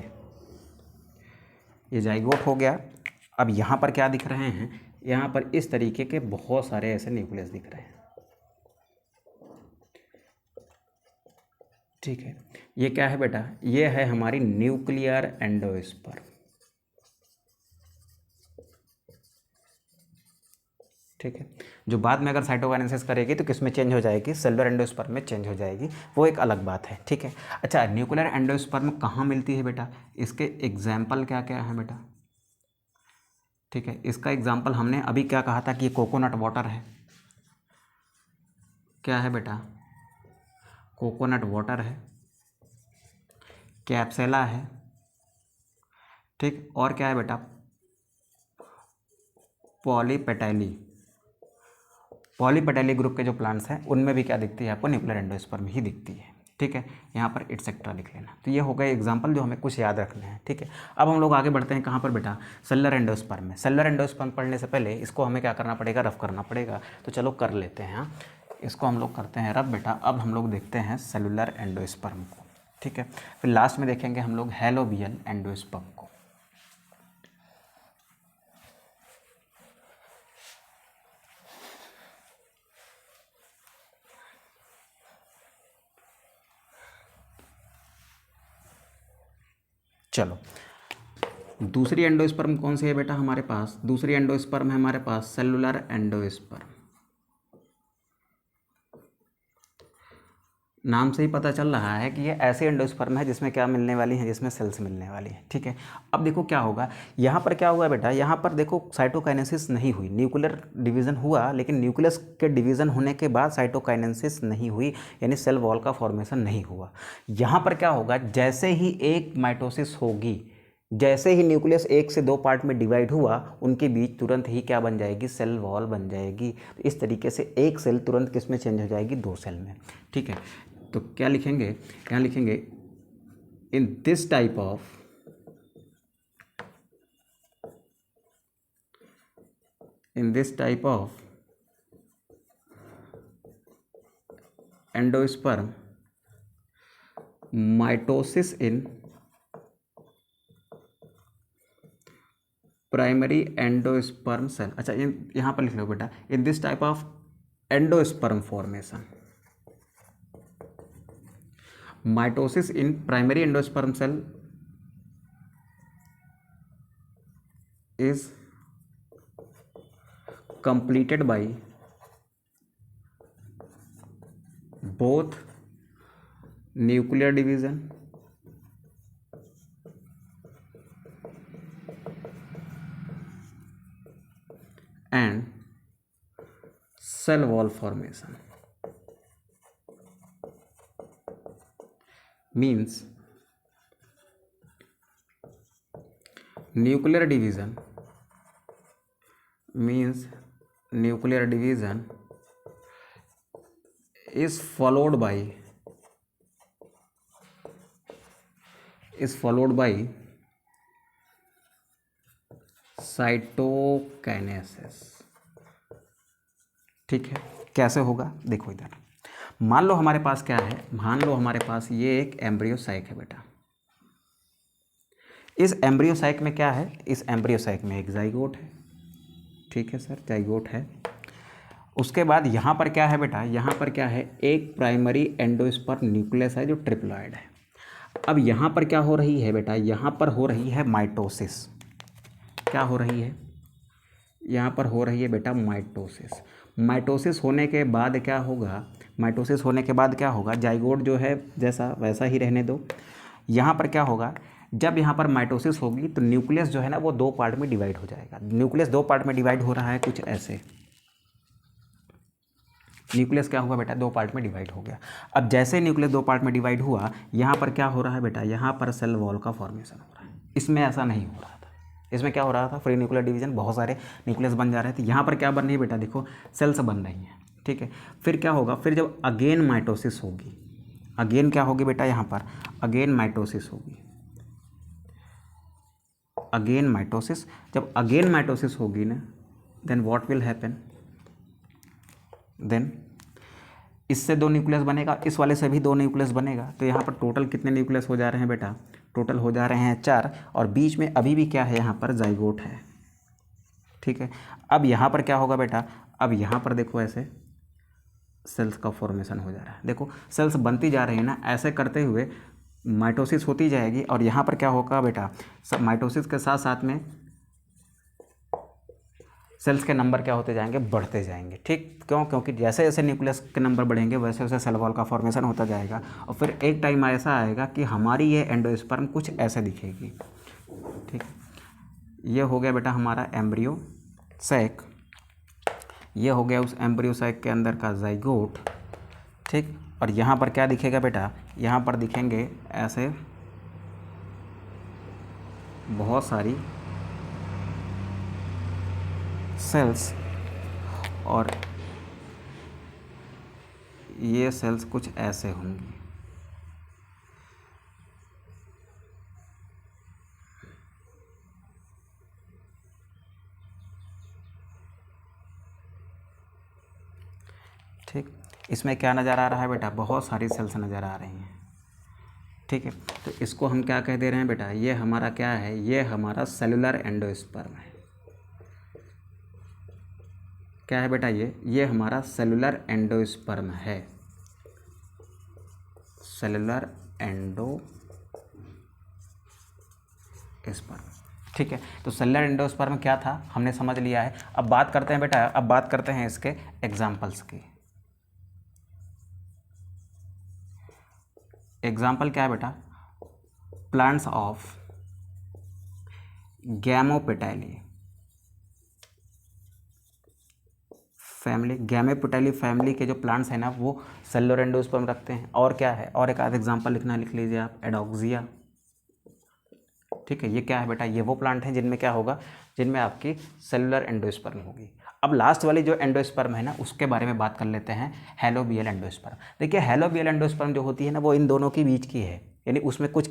ये जाइगोट हो गया। अब यहाँ पर क्या दिख रहे हैं, यहाँ पर इस तरीके के बहुत सारे ऐसे न्यूक्लियस दिख रहे हैं। ठीक है, ये क्या है बेटा, ये है हमारी न्यूक्लियर एंडोस्पर्म। ठीक है। जो बाद में अगर साइटोकाइनेसिस करेगी तो किस में चेंज हो जाएगी, सेलुलर एंडोस्पर्म में चेंज हो जाएगी, वो एक अलग बात है। ठीक है। अच्छा, न्यूक्लियर एंडोस्पर्म कहाँ मिलती है बेटा, इसके एग्जाम्पल क्या क्या है बेटा। ठीक है, इसका एग्जाम्पल हमने अभी क्या कहा था कि ये कोकोनट वाटर है। क्या है बेटा, कोकोनट वाटर है, कैप्सेला है, ठीक, और क्या है बेटा, पॉलीपेटैली। पॉलीपेटैली ग्रुप के जो प्लांट्स हैं उनमें भी क्या दिखती है आपको, न्यूक्लियर एंडोस्पर्म ही दिखती है। ठीक है, यहाँ पर एटसेट्रा लिख लेना। तो ये हो गए एग्जाम्पल जो हमें कुछ याद रखने हैं। ठीक है, अब हम लोग आगे बढ़ते हैं कहाँ पर बेटा, सेलुलर एंडोस्पर्म में। सेलुलर एंडोस्पर्म पढ़ने से पहले इसको हमें क्या करना पड़ेगा, रफ करना पड़ेगा। तो चलो कर लेते हैं, इसको हम लोग करते हैं रफ बेटा। अब हम लोग देखते हैं सेलुलर एंडोस्पर्म को। ठीक है, फिर लास्ट में देखेंगे हम लोग हैलोबियल एंडोस्पर्म को। चलो, दूसरी एंडोस्पर्म कौन सी है बेटा हमारे पास, दूसरी एंडोस्पर्म है हमारे पास सेलुलर एंडोस्पर्म। नाम से ही पता चल रहा है कि ये ऐसे एंडोस्पर्म है जिसमें क्या मिलने वाली है, जिसमें सेल्स मिलने वाली है। ठीक है, अब देखो क्या होगा, यहाँ पर क्या हुआ बेटा, यहाँ पर देखो साइटोकाइनेसिस नहीं हुई, न्यूक्लियर डिवीज़न हुआ, लेकिन न्यूक्लियस के डिवीज़न होने के बाद साइटोकाइनेसिस नहीं हुई, यानी सेल वॉल का फॉर्मेशन नहीं हुआ। यहाँ पर क्या होगा, जैसे ही एक माइटोसिस होगी, जैसे ही न्यूक्लियस एक से दो पार्ट में डिवाइड हुआ, उनके बीच तुरंत ही क्या बन जाएगी, सेल वॉल बन जाएगी। तो इस तरीके से एक सेल तुरंत किस में चेंज हो जाएगी, दो सेल में। ठीक है, तो क्या लिखेंगे, यहाँ लिखेंगे in this type of endosperm mitosis in primary endosperm cell. अच्छा, यहाँ पर लिख लो बेटा, in this type of endosperm formation, mitosis in primary endosperm cell is completed by both nuclear division and cell wall formation. Means nuclear division is followed by cytokinesis. ठीक है, कैसे होगा देखो इधर, मान लो हमारे पास क्या है, मान लो हमारे पास ये एक एम्ब्रियो साइक है बेटा। इस एम्ब्रियो साइक में क्या है, इस एम्ब्रियो साइक में एक जाइगोट है। ठीक है सर, जाइगोट है। उसके बाद यहाँ पर क्या है बेटा, यहाँ पर क्या है, एक प्राइमरी एंडोस्पर्म न्यूक्लियस है जो ट्रिप्लॉइड है। अब यहाँ पर क्या हो रही है बेटा, यहाँ पर हो रही है माइटोसिस। क्या हो रही है, यहाँ पर हो रही है बेटा माइटोसिस। माइटोसिस होने के बाद क्या होगा, माइटोसिस होने के बाद क्या होगा, जाइगोट जो है जैसा वैसा ही रहने दो। यहाँ पर क्या होगा, जब यहाँ पर माइटोसिस होगी तो न्यूक्लियस जो है ना वो दो पार्ट में डिवाइड हो जाएगा। न्यूक्लियस दो पार्ट में डिवाइड हो रहा है कुछ ऐसे, न्यूक्लियस क्या हुआ बेटा, दो पार्ट में डिवाइड हो गया। अब जैसे न्यूक्लियस दो पार्ट में डिवाइड हुआ, यहाँ पर क्या हो रहा है बेटा, यहाँ पर सेल वॉल का फॉर्मेशन हो रहा है। इसमें ऐसा नहीं हो रहा था, इसमें क्या हो रहा था, फ्री न्यूक्लियर डिवीजन, बहुत सारे न्यूक्लियस बन जा रहे थे। यहाँ पर क्या बन रही है बेटा, देखो सेल्स बन रही हैं। ठीक है, फिर क्या होगा, फिर जब अगेन माइटोसिस होगी, अगेन क्या होगी बेटा, यहाँ पर अगेन माइटोसिस होगी, अगेन माइटोसिस। जब अगेन माइटोसिस होगी ना, then what will happen, then इससे दो न्यूक्लियस बनेगा, इस वाले से भी दो न्यूक्लियस बनेगा। तो यहाँ पर टोटल कितने न्यूक्लियस हो जा रहे हैं बेटा, टोटल हो जा रहे हैं 4, और बीच में अभी भी क्या है, यहाँ पर जाइगोट है। ठीक है, अब यहाँ पर क्या होगा बेटा, अब यहाँ पर देखो ऐसे सेल्स का फॉर्मेशन हो जा रहा है। देखो सेल्स बनती जा रही है ना, ऐसे करते हुए माइटोसिस होती जाएगी, और यहाँ पर क्या होगा बेटा, सब माइटोसिस के साथ साथ में सेल्स के नंबर क्या होते जाएंगे, बढ़ते जाएंगे। ठीक, क्यों? क्योंकि जैसे जैसे न्यूक्लियस के नंबर बढ़ेंगे वैसे वैसे सेल वॉल का फॉर्मेशन होता जाएगा, और फिर एक टाइम ऐसा आएगा कि हमारी ये एंडोस्पर्म कुछ ऐसे दिखेगी। ठीक, ये हो गया बेटा हमारा एम्ब्रियो सैक, ये हो गया उस एम्ब्रियो सैक के अंदर का जाइगोट। ठीक, और यहाँ पर क्या दिखेगा बेटा, यहाँ पर दिखेंगे ऐसे बहुत सारी सेल्स, और ये सेल्स कुछ ऐसे होंगी। ठीक, इसमें क्या नज़र आ रहा है बेटा, बहुत सारी सेल्स नज़र आ रही हैं। ठीक है, तो इसको हम क्या कह दे रहे हैं बेटा, ये हमारा क्या है, ये हमारा सेलुलर एंडोस्पर्म है। क्या है बेटा, ये हमारा सेलुलर एंडोस्पर्म है, सेलुलर एंडोस्पर्म। ठीक है, तो सेलुलर एंडोस्पर्म क्या था हमने समझ लिया है। अब बात करते हैं बेटा, अब बात करते हैं इसके एग्जाम्पल्स की। एग्जाम्पल क्या है बेटा, प्लांट्स ऑफ गैमोपेटैली फैमिली, गैमेपोटाइली फैमिली के जो प्लांट्स हैं ना वो सेलुलर एंडोस्पर्म रखते हैं। और क्या है, और एक आध एग्जांपल लिखना, लिख लीजिए आप, एडोक्सिया। ठीक है, ये क्या है बेटा, ये वो प्लांट हैं जिनमें क्या होगा, जिनमें आपकी सेलुलर एंडोस्पर्म होगी। अब लास्ट वाली जो एंडोस्पर्म है ना उसके बारे में बात कर लेते हैं, हैलोबियल एंडोस्पर्म। देखिए हैलोबियल एंडोस्पर्म जो होती है ना वो इन दोनों के बीच की है, यानी उसमें कुछ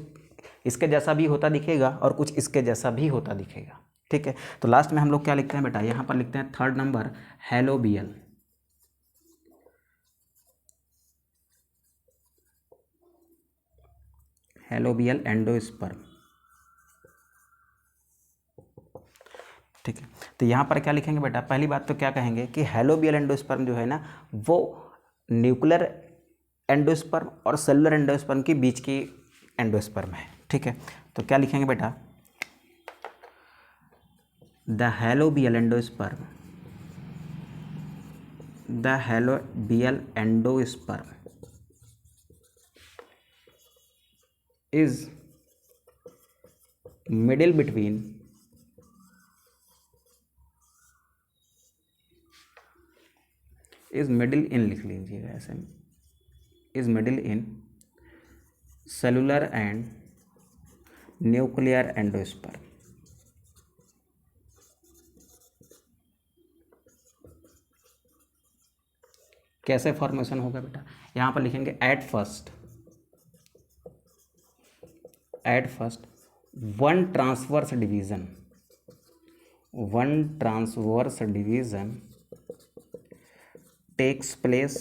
इसके जैसा भी होता दिखेगा और कुछ इसके जैसा भी होता दिखेगा। ठीक है, तो लास्ट में हम लोग क्या लिखते हैं बेटा, यहाँ पर लिखते हैं थर्ड नंबर हैलोबियल, हैलोबियल एंडोस्पर्म। ठीक है, तो यहाँ पर क्या लिखेंगे बेटा, पहली बात तो क्या कहेंगे कि हैलोबियल एंडोस्पर्म जो है ना वो न्यूक्लियर एंडोस्पर्म और सेलुलर एंडोस्पर्म के बीच की एंडोस्पर्म है। ठीक है, तो क्या लिखेंगे बेटा, the helobial endosperm, the helobial endosperm is middle between is middle in, लिख लीजिएगा ऐसे, is middle in cellular and nuclear endosperm। कैसे फॉर्मेशन होगा बेटा, यहाँ पर लिखेंगे at first one transverse division takes place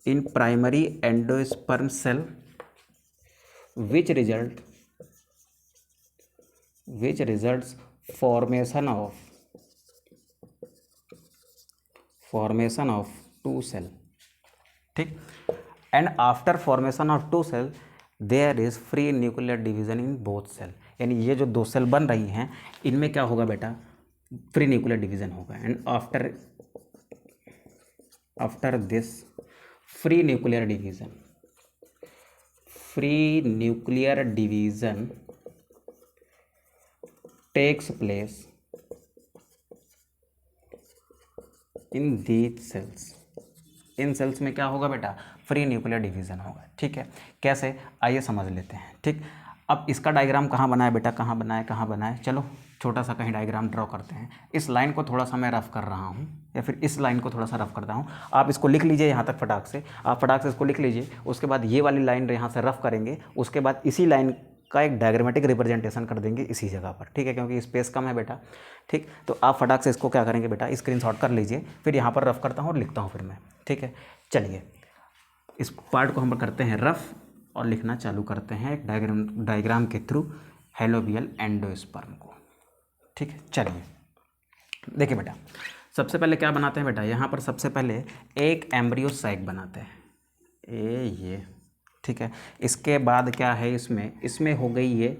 in primary endosperm cell which results formation of two cell। ठीक, and after formation of two cell there is free nuclear division in both cell, यानी ये जो दो cell बन रही हैं इनमें क्या होगा बेटा, फ्री न्यूक्लियर डिवीजन होगा। And after this free nuclear division takes place in these cells, इन सेल्स में क्या होगा बेटा, फ्री न्यूक्लियर डिवीजन होगा। ठीक है, कैसे, आइए समझ लेते हैं। ठीक, अब इसका डायग्राम कहाँ बनाए बेटा, कहाँ बनाए, चलो छोटा सा कहीं डायग्राम ड्रॉ करते हैं। इस लाइन को थोड़ा सा मैं रफ कर रहा हूँ, या फिर इस लाइन को थोड़ा सा रफ करता हूँ, आप इसको लिख लीजिए यहाँ तक फटाक से, आप फटाक से इसको लिख लीजिए। उसके बाद ये वाली लाइन यहाँ से रफ करेंगे, उसके बाद इसी लाइन का एक डायग्रामेटिक रिप्रेजेंटेशन कर देंगे इसी जगह पर। ठीक है, क्योंकि स्पेस कम है बेटा। ठीक, तो आप फटाक से इसको क्या करेंगे बेटा, स्क्रीनशॉट कर लीजिए, फिर यहाँ पर रफ करता हूँ और लिखता हूँ फिर मैं। ठीक है, चलिए इस पार्ट को हम करते हैं रफ और लिखना चालू करते हैं एक डायग्राम के थ्रू हैलोबियल एंडोस्पर्म को। ठीक है, चलिए देखिए बेटा, सबसे पहले क्या बनाते हैं बेटा, यहाँ पर सबसे पहले एक एम्ब्रियो सैक बनाते हैं, ये ठीक है। इसके बाद क्या है, इसमें हो गई ये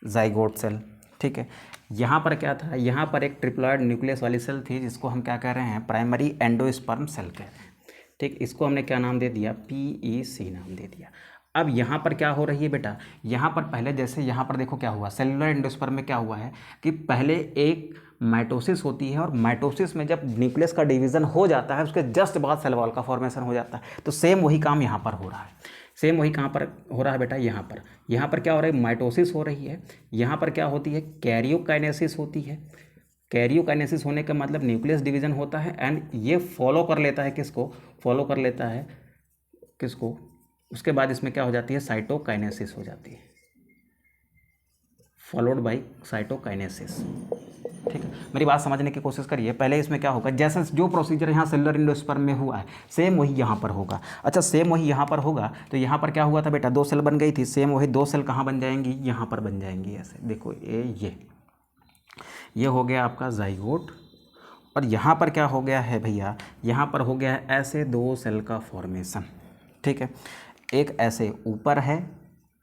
जाइगोट सेल, ठीक है। यहाँ पर क्या था, यहाँ पर एक ट्रिप्लॉइड न्यूक्लियस वाली सेल थी जिसको हम क्या कह रहे हैं, प्राइमरी एंडोस्पर्म सेल कहते हैं, ठीक। इसको हमने क्या नाम दे दिया, PEC नाम दे दिया। अब यहाँ पर क्या हो रही है बेटा, यहाँ पर पहले जैसे यहाँ पर देखो क्या हुआ, सेलुलर एंडोस्पर्म में क्या हुआ है कि पहले एक माइटोसिस होती है और माइटोसिस में जब न्यूक्लियस का डिवीज़न हो जाता है उसके जस्ट बाद सेल वॉल का फॉर्मेशन हो जाता है। तो सेम वही काम यहाँ पर हो रहा है, सेम वही कहाँ पर हो रहा है बेटा, यहाँ पर क्या हो रहा है, माइटोसिस हो रही है। यहाँ पर क्या होती है, कैरियोकाइनेसिस होती है। कैरियोकाइनेसिस होने का मतलब न्यूक्लियस डिवीज़न होता है एंड ये फॉलो कर लेता है किसको, फॉलो कर लेता है किसको, उसके बाद इसमें क्या हो जाती है, साइटोकाइनेसिस हो जाती है, फॉलोड बाय साइटोकाइनेसिस, ठीक है। मेरी बात समझने की कोशिश करिए। पहले इसमें क्या होगा, जैसे जो प्रोसीजर यहाँ सेलुलर एंडोस्पर्म में हुआ है सेम वही यहाँ पर होगा। अच्छा, सेम वही यहाँ पर होगा तो यहाँ पर क्या हुआ था बेटा, 2 सेल बन गई थी, सेम वही 2 सेल कहाँ बन जाएंगी, यहाँ पर बन जाएंगी। ऐसे देखो ये हो गया आपका जाइगोट और यहाँ पर क्या हो गया है भैया, यहाँ पर हो गया है ऐसे 2 सेल का फॉर्मेशन, ठीक है। एक ऐसे ऊपर है,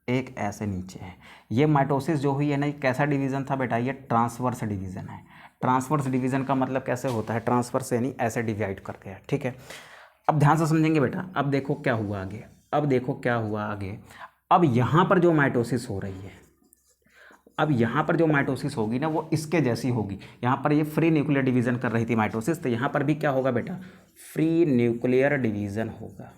एक ऐसे नीचे है। ये माइटोसिस जो हुई है ना, ये कैसा डिवीज़न था बेटा, ये ट्रांसवर्स डिवीज़न है। ट्रांसवर्स डिवीज़न का मतलब कैसे होता है, ट्रांसवर्स यानी ऐसे डिवाइड करके है, ठीक है। अब ध्यान से समझेंगे बेटा। अब देखो क्या हुआ आगे, अब यहाँ पर जो माइटोसिस हो रही है, अब यहाँ पर जो माइटोसिस होगी ना वो इसके जैसी होगी। यहाँ पर ये फ्री न्यूक्लियर डिवीज़न कर रही थी माइटोसिस, तो यहाँ पर भी क्या होगा बेटा, फ्री न्यूक्लियर डिवीज़न होगा,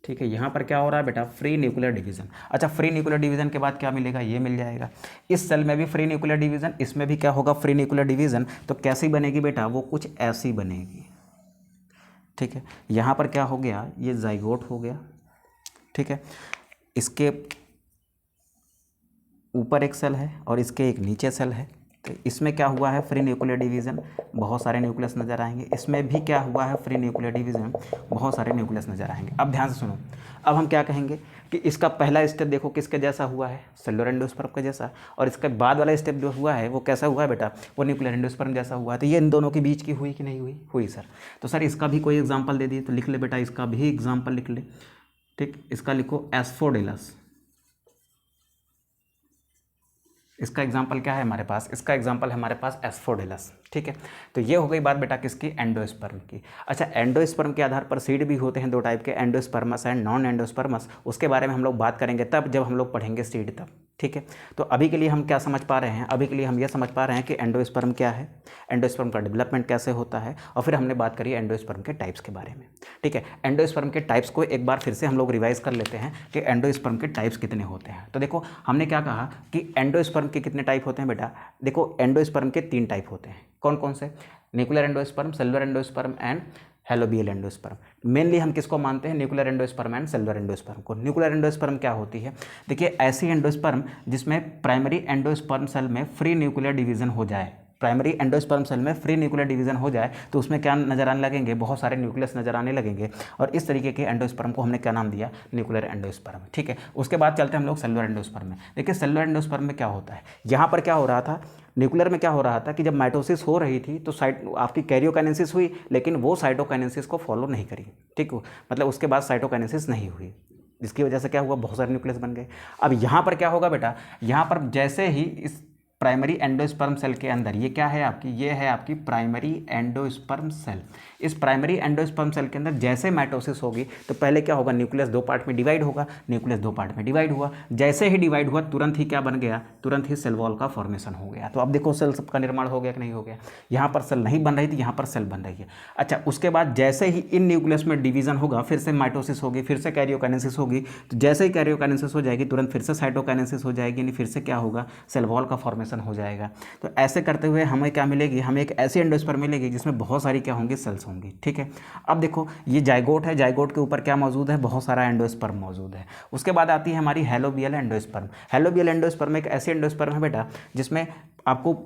ठीक है। यहाँ पर क्या हो रहा है बेटा, फ्री न्यूक्लियर डिवीज़न। अच्छा, फ्री न्यूक्लियर डिवीज़न के बाद क्या मिलेगा, ये मिल जाएगा। इस सेल में भी फ्री न्यूक्लियर डिवीज़न, इसमें भी क्या होगा, फ्री न्यूक्लियर डिवीज़न। तो कैसी बनेगी बेटा, वो कुछ ऐसी बनेगी, ठीक है। यहाँ पर क्या हो गया, ये जाइगोट हो गया, ठीक है। इसके ऊपर एक सेल है और इसके एक नीचे सेल है। तो इसमें क्या हुआ है, फ्री न्यूक्लियर डिवीज़न, बहुत सारे न्यूक्लियस नज़र आएंगे। इसमें भी क्या हुआ है, फ्री न्यूक्लियर डिवीज़न, बहुत सारे न्यूक्लियस नज़र आएंगे। अब ध्यान से सुनो, अब हम क्या कहेंगे कि इसका पहला स्टेप देखो किसके जैसा हुआ है, सेलुलर एंडोस्पर्म के जैसा, और इसके बाद वाला स्टेप जो हुआ है वो कैसा हुआ है बेटा, वो न्यूक्लियर एंडोस्पर्म जैसा हुआ है। तो ये इन दोनों के बीच की हुई कि नहीं हुई, हुई सर। तो सर इसका भी कोई एग्जाम्पल दे दिए तो लिख ले बेटा, इसका भी एग्जाम्पल लिख ले, ठीक। इसका लिखो एस्फोडेलस। इसका एग्जाम्पल क्या है हमारे पास, इसका एग्जाम्पल है हमारे पास एस्फोडेलस, ठीक है। तो ये हो गई बात बेटा किसकी, एंडोस्पर्म की। अच्छा, एंडोस्पर्म के आधार पर सीड भी होते हैं 2 टाइप के, एंडोस्पर्मस एंड नॉन एंडोस्पर्मस। उसके बारे में हम लोग बात करेंगे तब जब हम लोग पढ़ेंगे सीड तब, ठीक है। तो अभी के लिए हम क्या समझ पा रहे हैं, अभी के लिए हम ये समझ पा रहे हैं कि एंडोस्पर्म क्या है, एंडोस्पर्म का डेवलपमेंट कैसे होता है, और फिर हमने बात करी एंडोस्पर्म के टाइप्स के बारे में, ठीक है। एंडोस्पर्म के टाइप्स को एक बार फिर से हम लोग रिवाइज कर लेते हैं कि एंडोस्पर्म के टाइप्स कितने होते हैं। तो देखो हमने क्या कहा कि एंडोस्पर्म के कितने टाइप होते हैं बेटा, देखो एंडोस्पर्म के 3 टाइप होते हैं। कौन कौन से, nuclear endosperm, cellular endosperm and helobial endosperm. Mainly हम किसको मानते हैं, nuclear endosperm and cellular endosperm को। न्यूक्लियर एंडोस्पर्म क्या होती है, देखिए ऐसी एंडोस्पर्म जिसमें प्राइमरी एंडोस्पर्म सेल में फ्री न्यूक्लियर डिवीजन हो जाए, प्राइमरी एंडोस्पर्म सेल में फ्री न्यूक्लियर डिवीजन हो जाए तो उसमें क्या नजर आने लगेंगे, बहुत सारे न्यूक्लियस नजर आने लगेंगे, और इस तरीके के एंडोस्पर्म को हमने क्या नाम दिया, न्यूक्लियर एंडोस्पर्म, ठीक है। उसके बाद चलते हैं हम लोग सेलुलर एंडोस्पर्म में। देखिए सेलुलर एंडोस्पर्म में क्या होता है, यहाँ पर क्या हो रहा था, न्यूक्लियर में क्या हो रहा था कि जब माइटोसिस हो रही थी तो आपकी कैरियोकाइनेसिस हुई, लेकिन वो साइटोकाइनेसिस को फॉलो नहीं करी, ठीक, मतलब उसके बाद साइटोकाइनेसिस नहीं हुई, जिसकी वजह से क्या हुआ, बहुत सारे न्यूक्लियस बन गए। अब यहाँ पर क्या होगा बेटा, यहाँ पर जैसे ही इस प्राइमरी एंडोस्पर्म सेल के अंदर ये क्या है आपकी, ये है आपकी प्राइमरी एंडोस्पर्म सेल। इस प्राइमरी एंडोस्पर्म सेल के अंदर जैसे माइटोसिस होगी तो पहले क्या होगा, न्यूक्लियस 2 पार्ट में डिवाइड होगा, न्यूक्लियस 2 पार्ट में डिवाइड हुआ, जैसे ही डिवाइड हुआ तुरंत ही क्या बन गया, तुरंत ही सेल वॉल का फॉर्मेशन हो गया। तो अब देखो सेल सबका निर्माण हो गया कि नहीं हो गया, यहाँ पर सेल नहीं बन रही थी, यहाँ पर सेल बन रही है। अच्छा, उसके बाद जैसे ही इन न्यूक्लियस में डिवीजन होगा, फिर से माइटोसिस होगी, फिर से कैरियोकाइनेसिस होगी, तो जैसे ही कैरियोकाइनेसिस हो जाएगी तुरंत फिर से साइटोकाइनेसिस हो जाएगी, यानी फिर से क्या होगा, सेल वॉल का फॉर्मेशन हो जाएगा। तो ऐसे करते हुए हमें क्या मिलेगी, हमें एक ऐसी एंडोस्पर्म मिलेगी जिसमें बहुत सारी क्या होंगी, सेल्स होंगी, ठीक है। अब देखो ये जाइगोट है, जाइगोट के ऊपर क्या मौजूद है, बहुत सारा एंडोस्पर्म मौजूद है। उसके बाद आती है हमारी हेलोबियल एंडोस्पर्म। हेलोबियल एंडोस्पर्म एक ऐसी एंडोस्पर्म है बेटा जिसमें आपको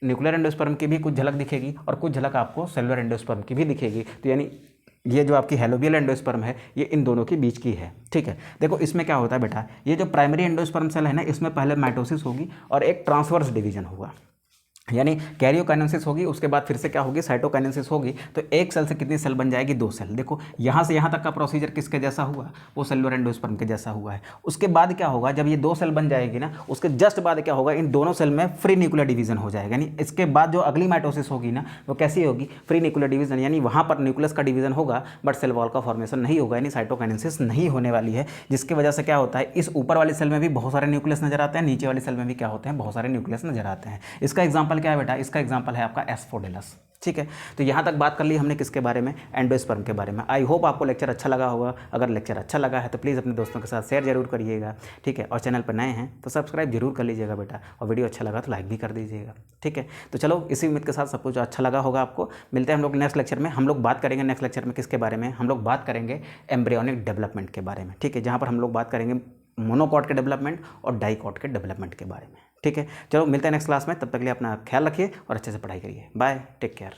न्यूक्लियर एंडोस्पर्म की भी कुछ झलक दिखेगी और कुछ झलक आपको सेलुलर एंडोस्पर्म की भी दिखेगी। तो यानी ये जो आपकी हेलोबियल एंडोस्पर्म है ये इन दोनों के बीच की है, ठीक है। देखो इसमें क्या होता है बेटा, ये जो प्राइमरी एंडोस्पर्म सेल है ना, इसमें पहले माइटोसिस होगी और एक ट्रांसवर्स डिवीजन होगा, यानी कैरियोकाइनेसिस होगी, उसके बाद फिर से क्या होगी, साइटोकाइनेसिस होगी। तो एक सेल से कितनी सेल बन जाएगी, 2 सेल। देखो यहाँ से यहाँ तक का प्रोसीजर किसके जैसा हुआ, वो सेलुलर एंडोस्पर्म के जैसा हुआ है। उसके बाद क्या होगा, जब ये 2 सेल बन जाएगी ना, उसके जस्ट बाद क्या होगा, इन दोनों सेल में फ्री न्यूक्लियर डिवीजन हो जाएगा। यानी इसके बाद जो अगली माइटोसिस होगी ना, वो कैसी होगी, फ्री न्यूक्लियर डिवीजन। यानी वहाँ पर न्यूक्लियस का डिवीजन होगा बट सेल वॉल का फॉर्मेशन नहीं होगा, यानी साइटोकाइनेसिस नहीं होने वाली है। जिसकी वजह से क्या होता है, इस ऊपर वाली सेल में भी बहुत सारे न्यूक्लियस नजर आते हैं, नीचे वाली सेल में भी क्या होते हैं, बहुत सारे न्यूक्लियस नजर आते हैं। इसका एग्जाम्पल क्या है बेटा, इसका एग्जाम्पल है आपका एस्फोडेलस। ठीक है, तो यहाँ तक बात कर ली हमने किसके बारे में, एंडोस्पर्म के बारे में। आई होप आपको लेक्चर अच्छा लगा होगा। अगर लेक्चर अच्छा लगा है तो प्लीज़ अपने दोस्तों के साथ शेयर जरूर करिएगा। ठीक है, और चैनल पर नए हैं तो सब्सक्राइब जरूर कर लीजिएगा बेटा, और वीडियो अच्छा लगा तो लाइक भी कर दीजिएगा। ठीक है, तो चलो इसी उम्मीद के साथ सब कुछ अच्छा लगा होगा आपको। मिलते हैं हम लोग नेक्स्ट लेक्चर में। हम लोग बात करेंगे नेक्स्ट लेक्चर में किसके बारे में, हम लोग बात करेंगे एम्ब्रियोनिक डेवलपमेंट के बारे में। ठीक है, जहाँ पर हम लोग बात करेंगे मोनोकॉट के डेवलपमेंट और डाइकॉट के डेवलपमेंट के बारे में। ठीक है, चलो मिलते हैं नेक्स्ट क्लास में। तब तक के लिए अपना ख्याल रखिए और अच्छे से पढ़ाई करिए। Bye, take care.